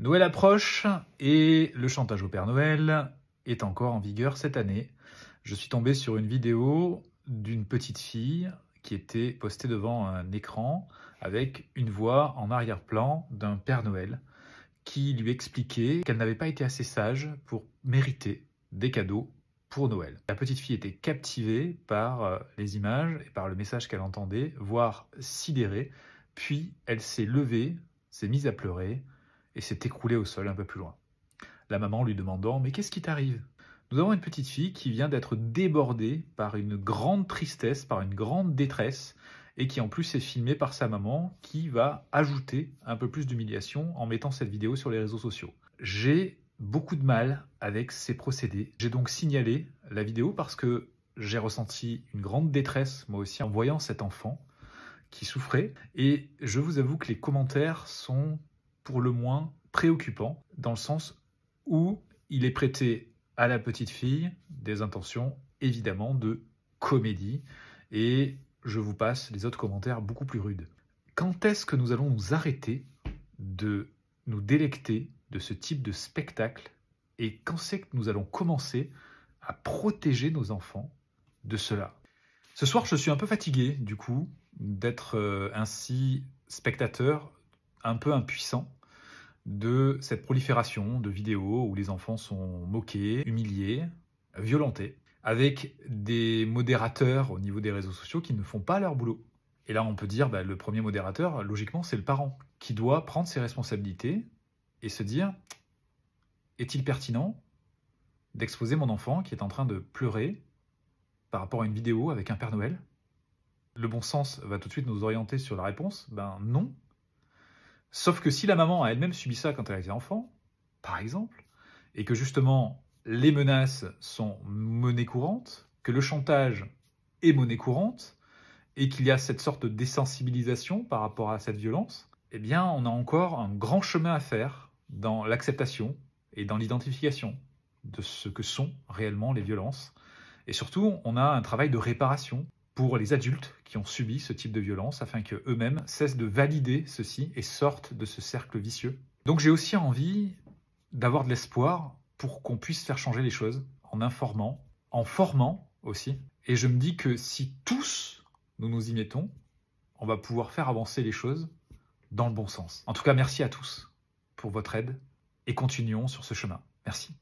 Noël approche et le chantage au Père Noël est encore en vigueur cette année. Je suis tombé sur une vidéo d'une petite fille qui était postée devant un écran avec une voix en arrière-plan d'un Père Noël qui lui expliquait qu'elle n'avait pas été assez sage pour mériter des cadeaux pour Noël. La petite fille était captivée par les images et par le message qu'elle entendait, voire sidérée, puis elle s'est levée, s'est mise à pleurer et s'est écroulée au sol un peu plus loin. La maman lui demandant « Mais qu'est-ce qui t'arrive ?» Nous avons une petite fille qui vient d'être débordée par une grande tristesse, par une grande détresse, et qui en plus est filmée par sa maman, qui va ajouter un peu plus d'humiliation en mettant cette vidéo sur les réseaux sociaux. J'ai beaucoup de mal avec ces procédés. J'ai donc signalé la vidéo parce que j'ai ressenti une grande détresse, moi aussi, en voyant cet enfant qui souffrait. Et je vous avoue que les commentaires sont pour le moins préoccupants, dans le sens où il est prêté à la petite fille des intentions, évidemment, de comédie. Et je vous passe les autres commentaires beaucoup plus rudes. Quand est-ce que nous allons nous arrêter de nous délecter de ce type de spectacle et quand c'est que nous allons commencer à protéger nos enfants de cela? Ce soir, je suis un peu fatigué, du coup, d'être ainsi spectateur, un peu impuissant de cette prolifération de vidéos où les enfants sont moqués, humiliés, violentés, avec des modérateurs au niveau des réseaux sociaux qui ne font pas leur boulot. Et là, on peut dire, le premier modérateur, logiquement, c'est le parent, qui doit prendre ses responsabilités et se dire, est-il pertinent d'exposer mon enfant qui est en train de pleurer par rapport à une vidéo avec un Père Noël? Le bon sens va tout de suite nous orienter sur la réponse, non. Sauf que si la maman a elle-même subi ça quand elle était enfant, par exemple, et que justement les menaces sont monnaie courante, que le chantage est monnaie courante, et qu'il y a cette sorte de désensibilisation par rapport à cette violence, eh bien on a encore un grand chemin à faire dans l'acceptation et dans l'identification de ce que sont réellement les violences. Et surtout, on a un travail de réparation pour les adultes qui ont subi ce type de violence, afin qu'eux-mêmes cessent de valider ceci et sortent de ce cercle vicieux. Donc j'ai aussi envie d'avoir de l'espoir pour qu'on puisse faire changer les choses, en informant, en formant aussi. Et je me dis que si tous nous nous y mettons, on va pouvoir faire avancer les choses dans le bon sens. En tout cas, merci à tous pour votre aide et continuons sur ce chemin. Merci.